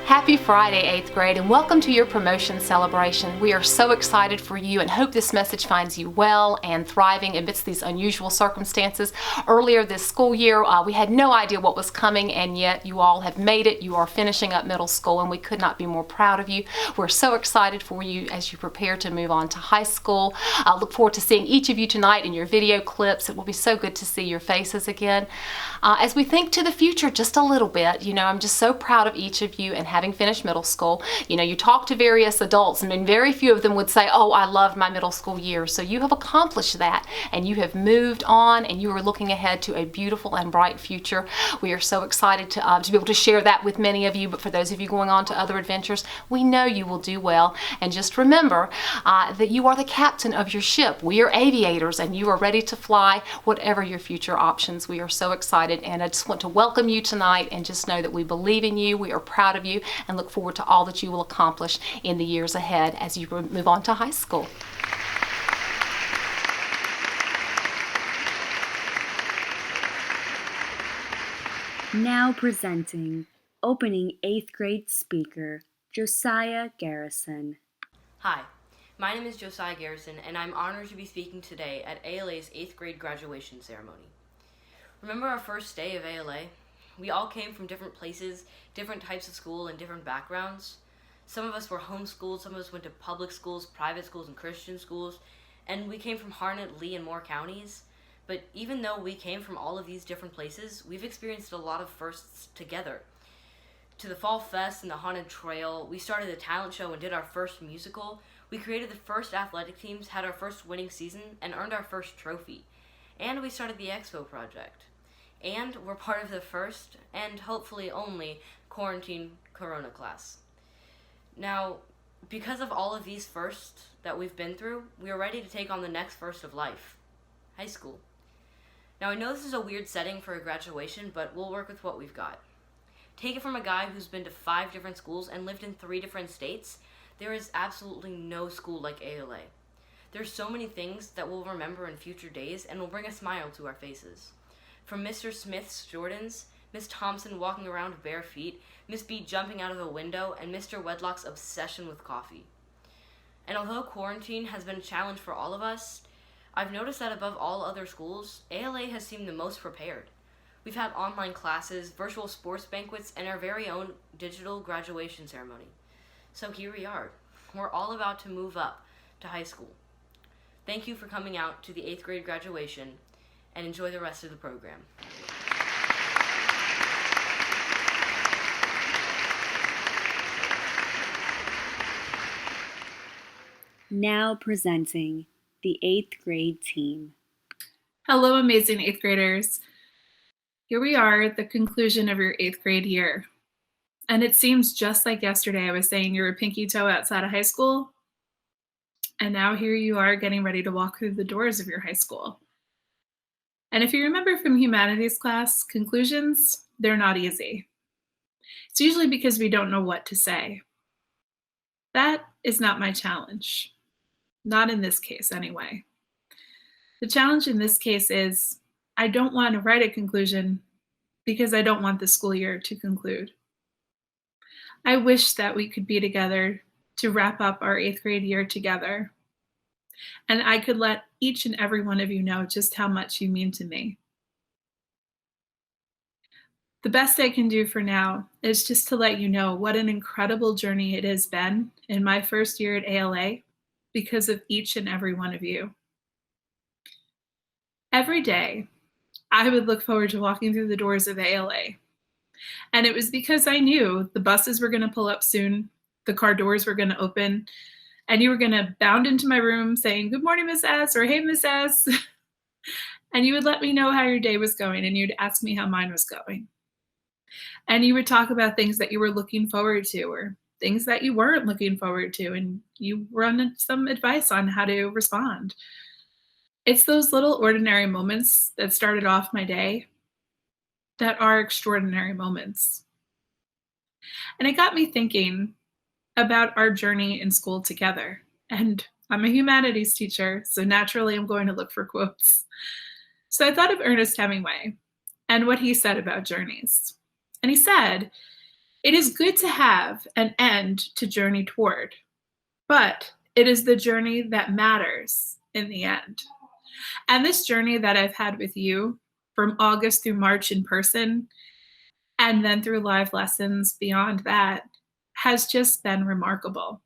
Happy Friday, 8th grade, and welcome to your promotion celebration. We are so excited for you and hope this message finds you well and thriving amidst these unusual circumstances. Earlier this school year, we had no idea what was coming, and yet you all have made it. You are finishing up middle school, and we could not be more proud of you. We're so excited for you as you prepare to move on to high school. I look forward to seeing each of you tonight in your video clips. It will be so good to see your faces again. As we think to the future just a little bit, I'm just so proud of each of you and having finished middle school. You talk to various adults, and very few of them would say, oh, I loved my middle school years. So you have accomplished that, and you have moved on, and you are looking ahead to a beautiful and bright future. We are so excited to be able to share that with many of you, but for those of you going on to other adventures, we know you will do well. And just remember that you are the captain of your ship. We are aviators, and you are ready to fly whatever your future options. We are so excited, and I just want to welcome you tonight and just know that we believe in you, we are proud of you, and look forward to all that you will accomplish in the years ahead as you move on to high school. Now presenting opening 8th grade speaker, Josiah Garrison. Hi, my name is Josiah Garrison, and I'm honored to be speaking today at ALA's 8th grade graduation ceremony. Remember our first day of ALA? We all came from different places, different types of school, and different backgrounds. Some of us were homeschooled, some of us went to public schools, private schools, and Christian schools, and we came from Harnett, Lee, and Moore counties. But even though we came from all of these different places, we've experienced a lot of firsts together. To the Fall Fest and the Haunted Trail, we started a talent show and did our first musical. We created the first athletic teams, had our first winning season, and earned our first trophy. And we started the Expo Project. And we're part of the first, and hopefully only, quarantine Corona class. Now, because of all of these firsts that we've been through, we are ready to take on the next first of life, high school. Now, I know this is a weird setting for a graduation, but we'll work with what we've got. Take it from a guy who's been to 5 different schools and lived in 3 different states, there is absolutely no school like ALA. There's so many things that we'll remember in future days and will bring a smile to our faces. From Mr. Smith's Jordans, Miss Thompson walking around with bare feet, Miss B jumping out of a window, and Mr. Wedlock's obsession with coffee. And although quarantine has been a challenge for all of us, I've noticed that above all other schools, ALA has seemed the most prepared. We've had online classes, virtual sports banquets, and our very own digital graduation ceremony. So here we are. We're all about to move up to high school. Thank you for coming out to the 8th grade graduation, and enjoy the rest of the program. Now presenting the 8th grade team. Hello, amazing 8th graders. Here we are at the conclusion of your 8th grade year. And it seems just like yesterday I was saying you're a pinky toe outside of high school. And now here you are getting ready to walk through the doors of your high school. And if you remember from humanities class, conclusions, they're not easy. It's usually because we don't know what to say. That is not my challenge. Not in this case, anyway. The challenge in this case is I don't want to write a conclusion because I don't want the school year to conclude. I wish that we could be together to wrap up our 8th grade year together. And I could let each and every one of you know just how much you mean to me. The best I can do for now is just to let you know what an incredible journey it has been in my first year at ALA because of each and every one of you. Every day, I would look forward to walking through the doors of ALA. And it was because I knew the buses were going to pull up soon, the car doors were going to open, and you were going to bound into my room saying, "Good morning, Miss S," or "Hey, Miss S." And you would let me know how your day was going, and you'd ask me how mine was going. And you would talk about things that you were looking forward to or things that you weren't looking forward to, and you run some advice on how to respond. It's those little ordinary moments that started off my day that are extraordinary moments. And it got me thinking about our journey in school together. And I'm a humanities teacher, so naturally I'm going to look for quotes. So I thought of Ernest Hemingway and what he said about journeys. And he said, It is good to have an end to journey toward, but it is the journey that matters in the end. And this journey that I've had with you from August through March in person, and then through live lessons beyond that, has just been remarkable.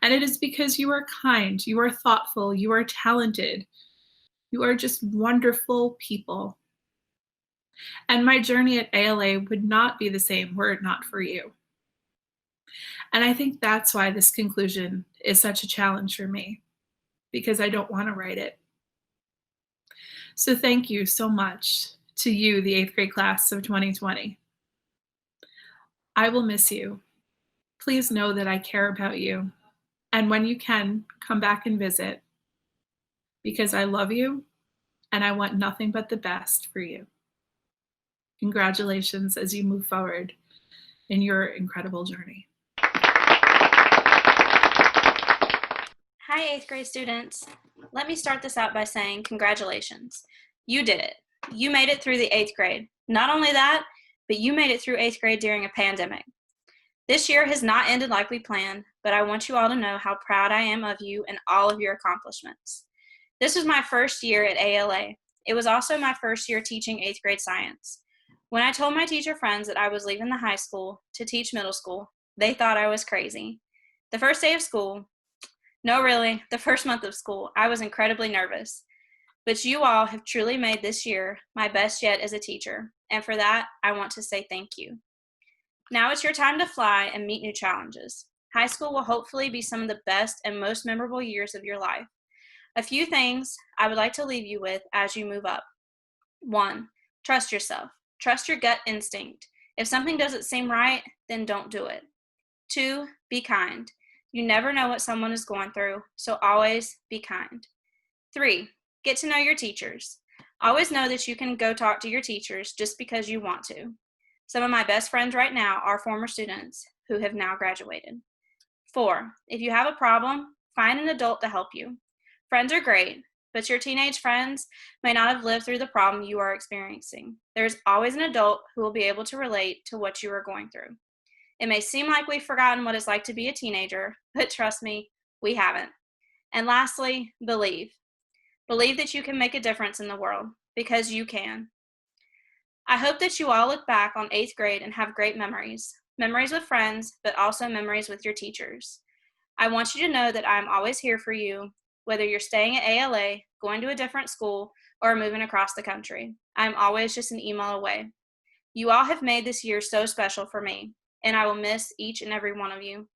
And it is because you are kind, you are thoughtful, you are talented, you are just wonderful people. And my journey at ALA would not be the same were it not for you. And I think that's why this conclusion is such a challenge for me, because I don't want to write it. So thank you so much to you, the 8th grade class of 2020. I will miss you. Please know that I care about you. And when you can, come back and visit, because I love you and I want nothing but the best for you. Congratulations as you move forward in your incredible journey. Hi, 8th grade students. Let me start this out by saying congratulations. You did it. You made it through the 8th grade. Not only that, but you made it through 8th grade during a pandemic. This year has not ended like we planned, but I want you all to know how proud I am of you and all of your accomplishments. This was my first year at ALA. It was also my first year teaching 8th grade science. When I told my teacher friends that I was leaving the high school to teach middle school, they thought I was crazy. The first day of school, no, really, the first month of school, I was incredibly nervous. But you all have truly made this year my best yet as a teacher, and for that, I want to say thank you. Now it's your time to fly and meet new challenges. High school will hopefully be some of the best and most memorable years of your life. A few things I would like to leave you with as you move up. 1, trust yourself. Trust your gut instinct. If something doesn't seem right, then don't do it. 2, be kind. You never know what someone is going through, so always be kind. 3, get to know your teachers. Always know that you can go talk to your teachers just because you want to. Some of my best friends right now are former students who have now graduated. 4, if you have a problem, find an adult to help you. Friends are great, but your teenage friends may not have lived through the problem you are experiencing. There's always an adult who will be able to relate to what you are going through. It may seem like we've forgotten what it's like to be a teenager, but trust me, we haven't. And lastly, believe. Believe that you can make a difference in the world, because you can. I hope that you all look back on 8th grade and have great memories. Memories with friends, but also memories with your teachers. I want you to know that I'm always here for you, whether you're staying at ALA, going to a different school, or moving across the country. I'm always just an email away. You all have made this year so special for me, and I will miss each and every one of you.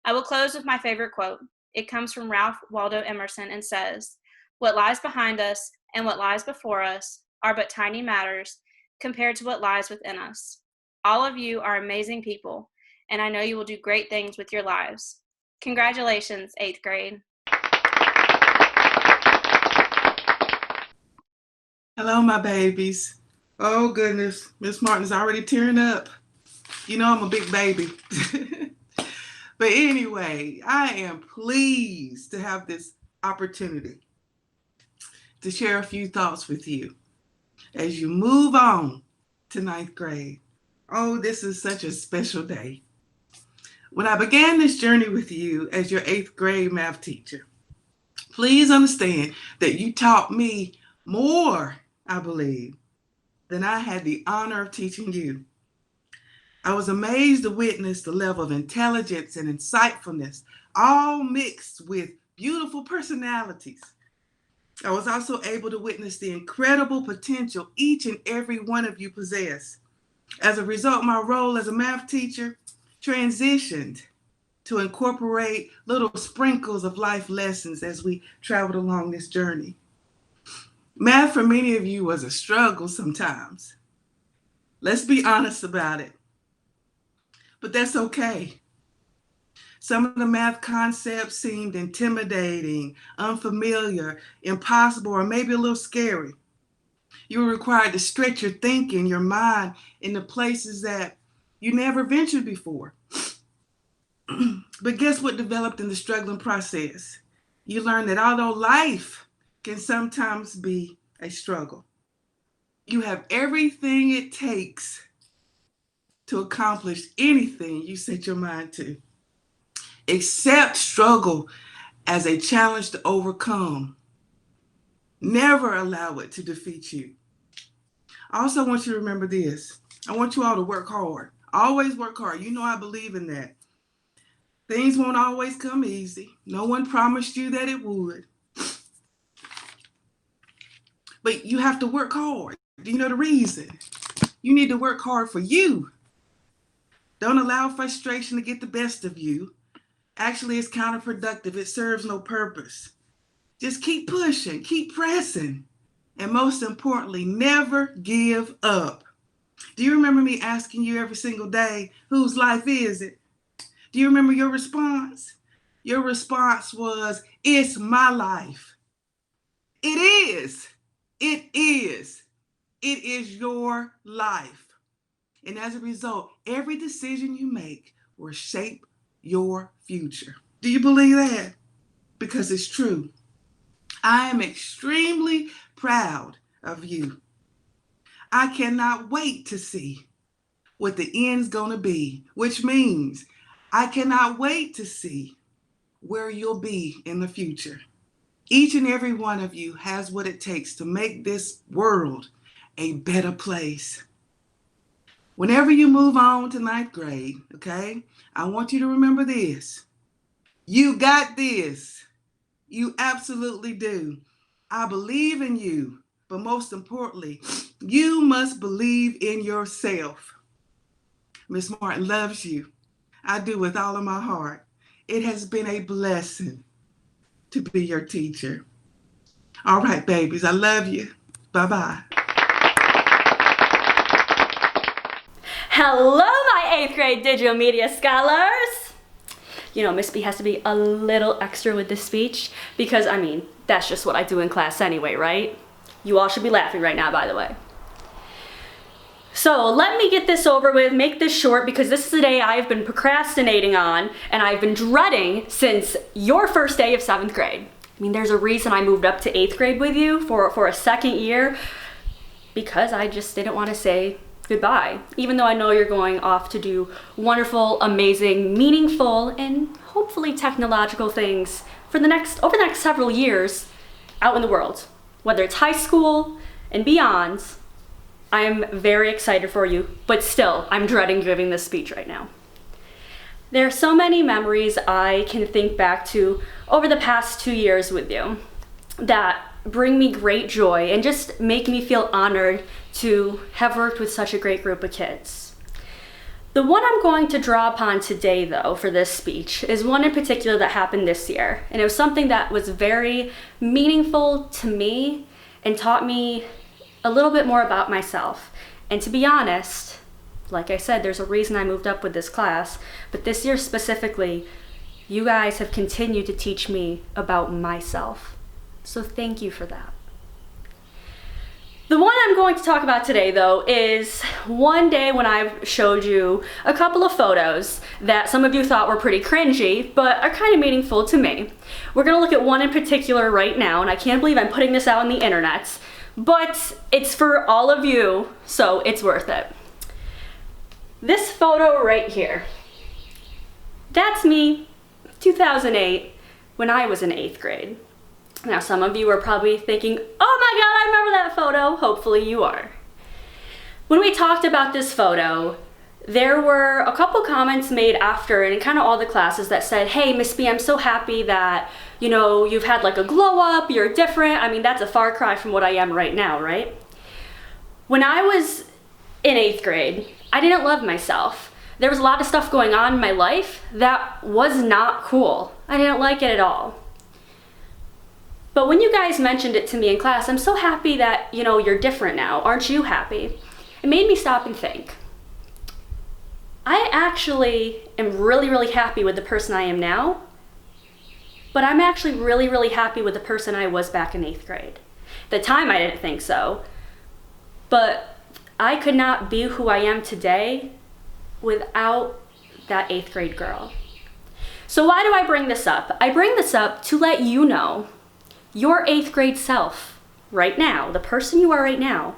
I will close with my favorite quote. It comes from Ralph Waldo Emerson and says, "What lies behind us and what lies before us are but tiny matters compared to what lies within us. All of you are amazing people, and I know you will do great things with your lives." Congratulations, 8th grade. Hello, my babies. Oh, goodness. Miss Martin's already tearing up. You know I'm a big baby. But anyway, I am pleased to have this opportunity to share a few thoughts with you as you move on to 9th grade. Oh, this is such a special day. When I began this journey with you as your 8th grade math teacher, please understand that you taught me more, I believe, than I had the honor of teaching you. I was amazed to witness the level of intelligence and insightfulness, all mixed with beautiful personalities. I was also able to witness the incredible potential each and every one of you possess. As a result, my role as a math teacher transitioned to incorporate little sprinkles of life lessons as we traveled along this journey. Math for many of you was a struggle sometimes. Let's be honest about it. But that's okay. Some of the math concepts seemed intimidating, unfamiliar, impossible, or maybe a little scary. You were required to stretch your thinking, your mind into places that you never ventured before. But guess what developed in the struggling process? You learned that although life can sometimes be a struggle, you have everything it takes to accomplish anything you set your mind to. Accept struggle as a challenge to overcome. Never allow it to defeat you. I also want you to remember this. I want you all to work hard. Always work hard. You know I believe in that. Things won't always come easy. No one promised you that it would. But you have to work hard. Do you know the reason? You need to work hard for you. Don't allow frustration to get the best of you. Actually, it's counterproductive. It serves no purpose. Just keep pushing, keep pressing. And most importantly, never give up. Do you remember me asking you every single day, whose life is it? Do you remember your response? Your response was, it's my life. It is. It is. It is your life. And as a result, every decision you make will shape your future. Do you believe that? Because it's true. I am extremely proud of you. I cannot wait to see what the end's going to be, which means I cannot wait to see where you'll be in the future. Each and every one of you has what it takes to make this world a better place. Whenever you move on to 9th grade, okay, I want you to remember this. You got this. You absolutely do. I believe in you, but most importantly, you must believe in yourself. Miss Martin loves you. I do with all of my heart. It has been a blessing to be your teacher. All right, babies, I love you. Bye-bye. Hello, my 8th grade digital media scholars. You know, Miss B has to be a little extra with this speech because, I mean, that's just what I do in class anyway, right? You all should be laughing right now, by the way. So let me get this over with, make this short, because this is the day I've been procrastinating on and I've been dreading since your first day of 7th grade. I mean, there's a reason I moved up to 8th grade with you for a second year, because I just didn't want to say goodbye, even though I know you're going off to do wonderful, amazing, meaningful, and hopefully technological things for over the next several years out in the world, whether it's high school and beyond. I'm very excited for you, but still, I'm dreading giving this speech right now. There are so many memories I can think back to over the past 2 years with you that bring me great joy and just make me feel honored to have worked with such a great group of kids. The one I'm going to draw upon today, though, for this speech is one in particular that happened this year, and it was something that was very meaningful to me and taught me a little bit more about myself. And to be honest, like I said, there's a reason I moved up with this class, but this year specifically, you guys have continued to teach me about myself. So thank you for that. The one I'm going to talk about today, though, is one day when I showed you a couple of photos that some of you thought were pretty cringy, but are kind of meaningful to me. We're going to look at one in particular right now, and I can't believe I'm putting this out on the internet, but it's for all of you, so it's worth it. This photo right here, that's me, 2008, when I was in 8th grade. Now, some of you are probably thinking, oh my God, I remember that photo. Hopefully you are. When we talked about this photo, there were a couple comments made after and in kind of all the classes that said, hey, Miss B, I'm so happy that, you know, you've had like a glow up, you're different. I mean, that's a far cry from what I am right now, right? When I was in 8th grade, I didn't love myself. There was a lot of stuff going on in my life that was not cool. I didn't like it at all. But when you guys mentioned it to me in class, I'm so happy that, you know, you're different now. Aren't you happy? It made me stop and think. I actually am really, really happy with the person I am now, but I'm actually really, really happy with the person I was back in 8th grade. At the time, I didn't think so, but I could not be who I am today without that 8th grade girl. So why do I bring this up? I bring this up to let you know your 8th grade self right now, the person you are right now,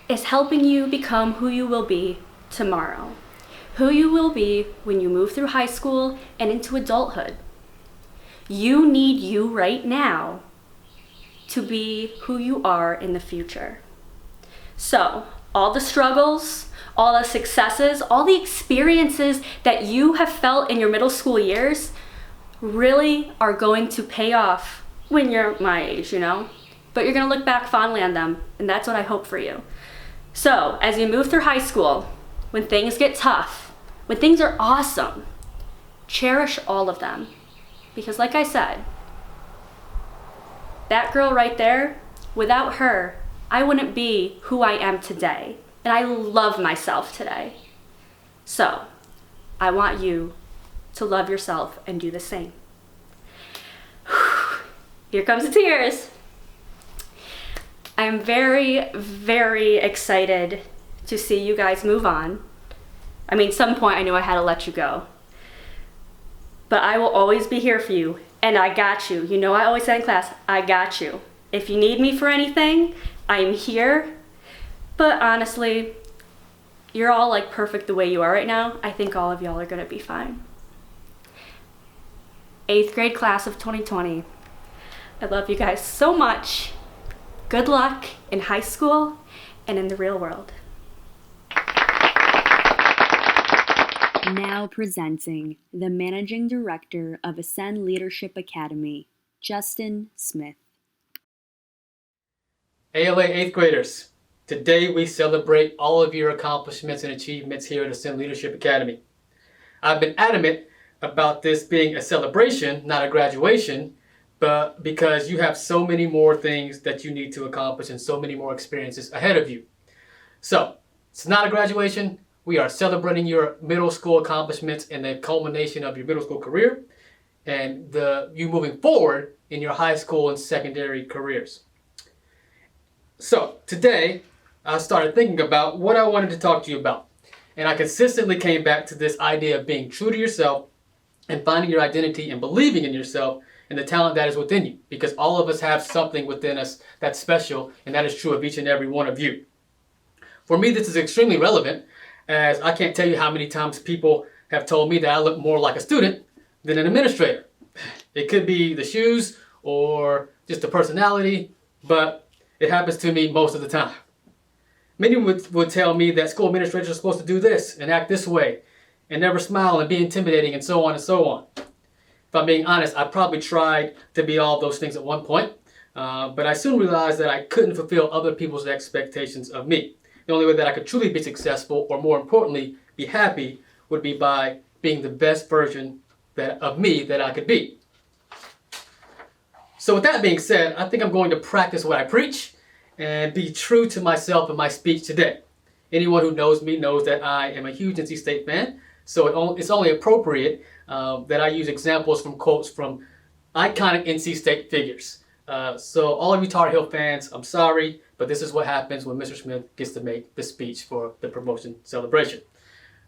is helping you become who you will be tomorrow, who you will be when you move through high school and into adulthood. You need you right now to be who you are in the future. So, all the struggles, all the successes, all the experiences that you have felt in your middle school years really are going to pay off when you're my age, you know? But you're gonna look back fondly on them, and that's what I hope for you. So, as you move through high school, when things get tough, when things are awesome, cherish all of them. Because like I said, that girl right there, without her, I wouldn't be who I am today. And I love myself today. So, I want you to love yourself and do the same. Here comes the tears. I am very, very excited to see you guys move on. I mean, some point I knew I had to let you go. But I will always be here for you, and I got you. You know I always say in class, I got you. If you need me for anything, I'm here. But honestly, you're all like perfect the way you are right now. I think all of y'all are gonna be fine. 8th grade class of 2020. I love you guys so much. Good luck in high school and in the real world. Now presenting the Managing Director of Ascend Leadership Academy, Justin Smith. ALA 8th graders, today we celebrate all of your accomplishments and achievements here at Ascend Leadership Academy. I've been adamant about this being a celebration, not a graduation, but because you have so many more things that you need to accomplish and so many more experiences ahead of you. So, it's not a graduation. We are celebrating your middle school accomplishments and the culmination of your middle school career and you moving forward in your high school and secondary careers. So, today, I started thinking about what I wanted to talk to you about. And I consistently came back to this idea of being true to yourself and finding your identity and believing in yourself and the talent that is within you. Because all of us have something within us that's special, and that is true of each and every one of you. For me, this is extremely relevant, as I can't tell you how many times people have told me that I look more like a student than an administrator. It could be the shoes or just the personality, but it happens to me most of the time. Many would tell me that school administrators are supposed to do this and act this way and never smile and be intimidating and so on and so on. If I'm being honest, I probably tried to be all those things at one point, but I soon realized that I couldn't fulfill other people's expectations of me. The only way that I could truly be successful, or more importantly, be happy, would be by being the best version of me that I could be. So with that being said, I think I'm going to practice what I preach and be true to myself in my speech today. Anyone who knows me knows that I am a huge NC State fan, so it's only appropriate that I use examples from quotes from iconic NC State figures. So all of you Tar Heel fans, I'm sorry, but this is what happens when Mr. Smith gets to make the speech for the promotion celebration.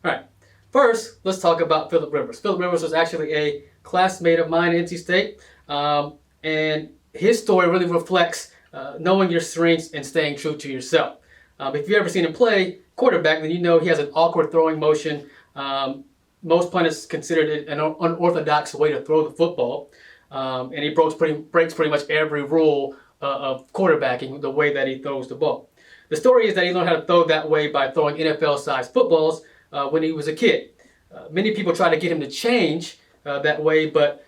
All right, first, let's talk about Phillip Rivers. Phillip Rivers was actually a classmate of mine at NC State, and his story really reflects knowing your strengths and staying true to yourself. If you've ever seen him play quarterback, then you know he has an awkward throwing motion. Most pundits considered it an unorthodox way to throw the football. And he breaks pretty much every rule of quarterbacking, the way that he throws the ball. The story is that he learned how to throw that way by throwing NFL-sized footballs when he was a kid. Many people tried to get him to change that way, but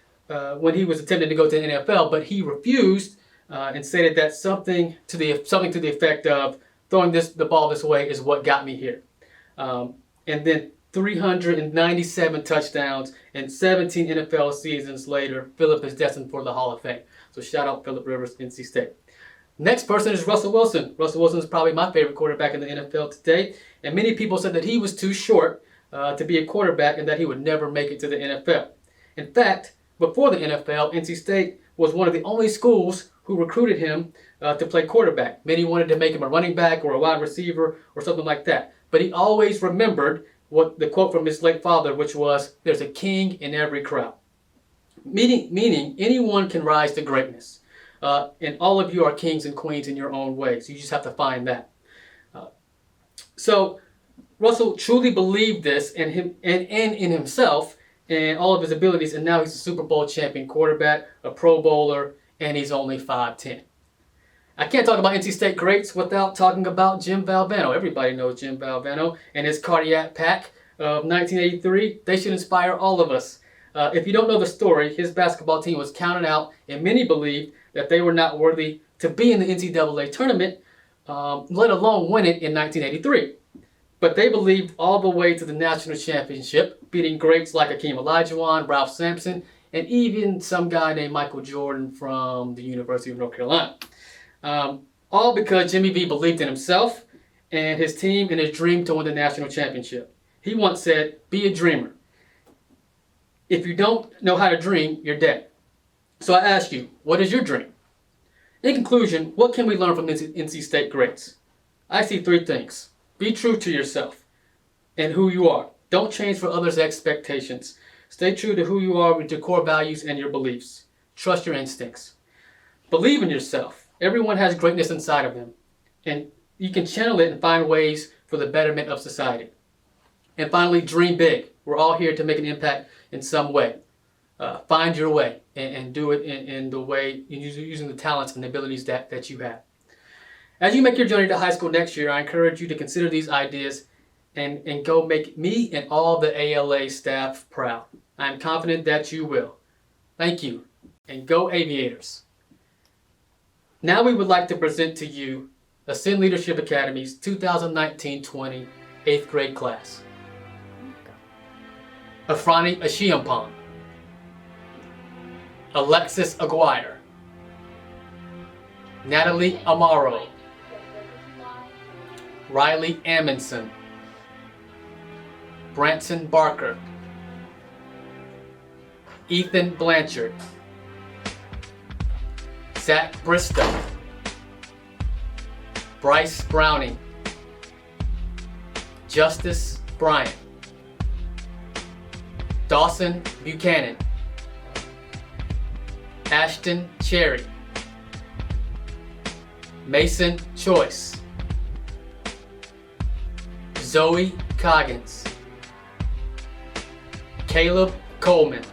when he was attempting to go to the NFL, but he refused and stated that something to the effect of throwing the ball this way is what got me here. And then 397 touchdowns and 17 NFL seasons later, Phillip is destined for the Hall of Fame. So shout out Phillip Rivers, NC State. Next person is Russell Wilson. Russell Wilson is probably my favorite quarterback in the NFL today. And many people said that he was too short to be a quarterback and that he would never make it to the NFL. In fact, before the NFL, NC State was one of the only schools who recruited him to play quarterback. Many wanted to make him a running back or a wide receiver or something like that. But he always remembered what the quote from his late father, which was, "There's a king in every crowd." Meaning anyone can rise to greatness. And all of you are kings and queens in your own way. So you just have to find that. So Russell truly believed this in him and in himself and all of his abilities, and now he's a Super Bowl champion quarterback, a Pro Bowler, and he's only 5'10". I can't talk about NC State greats without talking about Jim Valvano. Everybody knows Jim Valvano and his cardiac pack of 1983. They should inspire all of us. If you don't know the story, his basketball team was counted out, and many believed that they were not worthy to be in the NCAA tournament, let alone win it in 1983. But they believed all the way to the national championship, beating greats like Hakeem Olajuwon, Ralph Sampson, and even some guy named Michael Jordan from the University of North Carolina. All because Jimmy V believed in himself and his team and his dream to win the national championship. He once said, "Be a dreamer. If you don't know how to dream, you're dead." So I ask you, what is your dream? In conclusion, what can we learn from NC State greats? I see 3 things. Be true to yourself and who you are. Don't change for others' expectations. Stay true to who you are with your core values and your beliefs. Trust your instincts. Believe in yourself. Everyone has greatness inside of them, and you can channel it and find ways for the betterment of society. And finally, dream big. We're all here to make an impact in some way. Find your way and do it in the way, using the talents and abilities that you have. As you make your journey to high school next year, I encourage you to consider these ideas and go make me and all the ALA staff proud. I am confident that you will. Thank you, and go Aviators. Now we would like to present to you Ascend Leadership Academy's 2019-20 8th grade class. Afrani Ashiampong, Alexis Aguirre, Natalie Amaro, Riley Amundson, Branson Barker, Ethan Blanchard, Zach Bristow, Bryce Browning, Justice Bryant, Dawson Buchanan, Ashton Cherry, Mason Choice, Zoe Coggins, Caleb Coleman,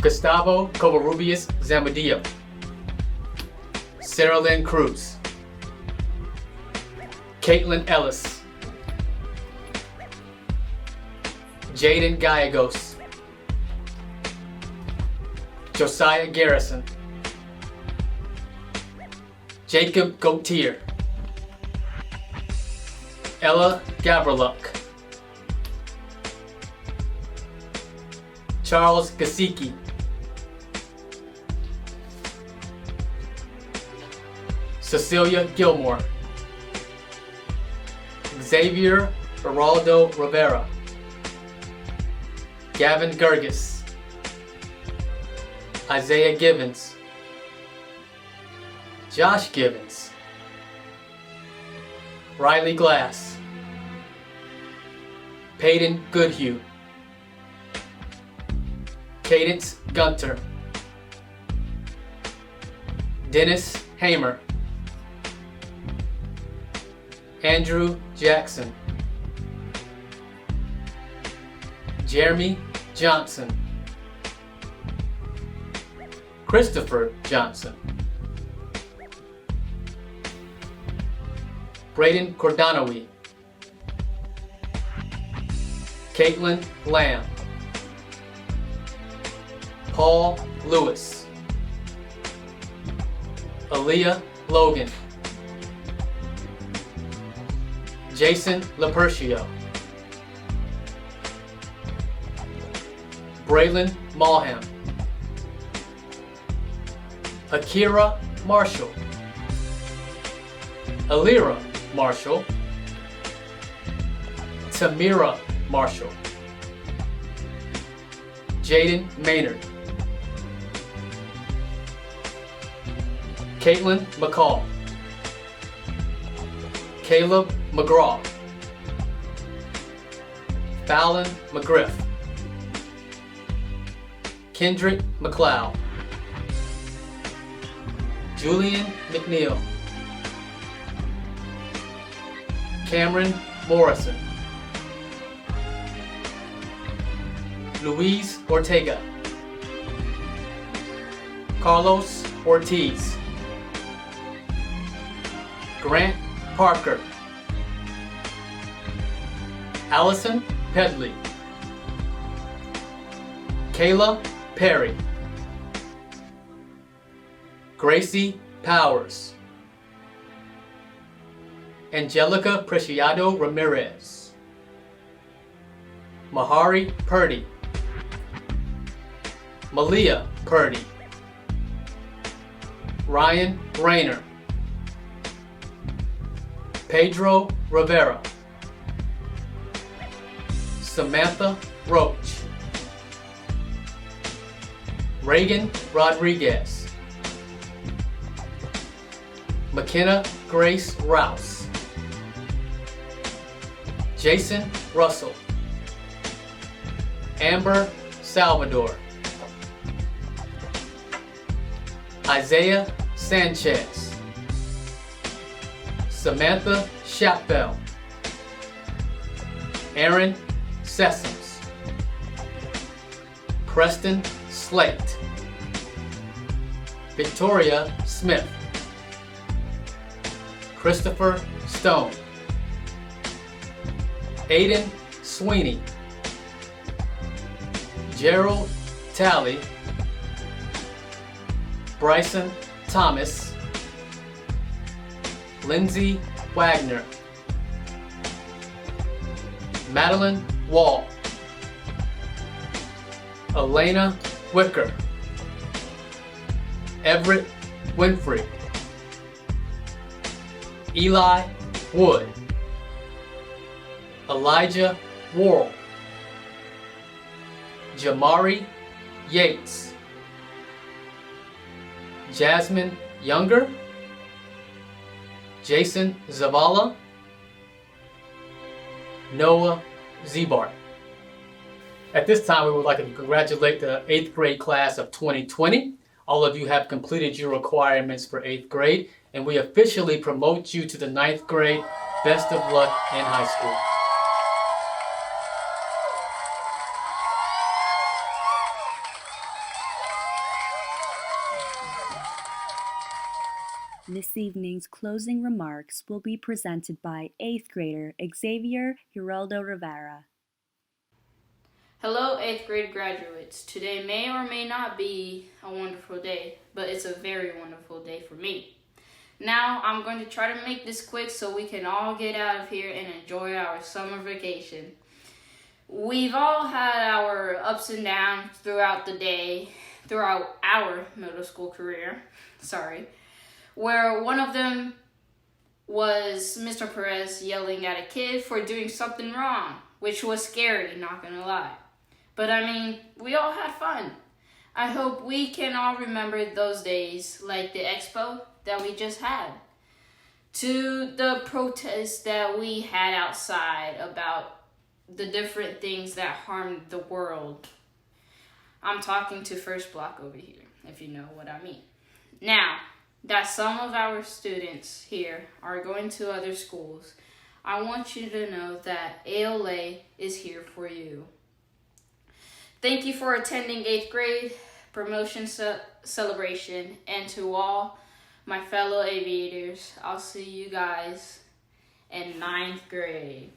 Gustavo Covarrubias Zamudio, Sarah Lynn Cruz, Caitlin Ellis, Jaden Gallegos, Josiah Garrison, Jacob Gautier, Ella Gavreluk, Charles Gasicki, Cecilia Gilmore, Xavier Geraldo Rivera, Gavin Gergis, Isaiah Givens, Josh Givens, Riley Glass, Peyton Goodhue, Cadence Gunter, Dennis Hamer, Andrew Jackson, Jeremy Johnson, Christopher Johnson, Braden Cordanowi, Caitlin Lamb, Paul Lewis, Aaliyah Logan, Jason Lapercio, Braylon Malham, Akira Marshall, Alira Marshall, Tamira Marshall, Jaden Maynard, Caitlin McCall, Caleb McGraw, Fallon McGriff, Kendrick McLeod, Julian McNeil, Cameron Morrison. Luis Ortega. Carlos Ortiz. Grant Parker. Allison Pedley. Kayla Perry. Gracie Powers. Angelica Preciado Ramirez. Mahari Purdy. Malia Purdy. Ryan Rayner. Pedro Rivera. Samantha Roach. Reagan Rodriguez. McKenna Grace Rouse. Jason Russell. Amber Salvador. Isaiah Sanchez. Samantha Shapbell. Aaron Sessoms. Preston Slate. Victoria Smith. Christopher Stone. Aiden Sweeney. Gerald Talley. Bryson Thomas. Lindsay Wagner. Madeline Wall. Elena Wicker. Everett Winfrey. Eli Wood. Elijah Worrell. Jamari Yates. Jasmine Younger. Jason Zavala. Noah Zebart. At this time, we would like to congratulate the 8th grade class of 2020. All of you have completed your requirements for 8th grade, and we officially promote you to the 9th grade. Best of luck in high school. This evening's closing remarks will be presented by 8th grader Xavier Geraldo Rivera. Hello, 8th grade graduates. Today may or may not be a wonderful day, but it's a very wonderful day for me. Now, I'm going to try to make this quick so we can all get out of here and enjoy our summer vacation. We've all had our ups and downs throughout the day, throughout our middle school career, where one of them was Mr. Perez yelling at a kid for doing something wrong, which was scary, not gonna lie. But I mean, we all had fun. I hope we can all remember those days, like the expo that we just had, to the protests that we had outside about the different things that harmed the world. I'm talking to First Block over here, if you know what I mean. Now, that some of our students here are going to other schools, I want you to know that ALA is here for you. Thank you for attending 8th grade promotion celebration, and to all my fellow aviators, I'll see you guys in 9th grade.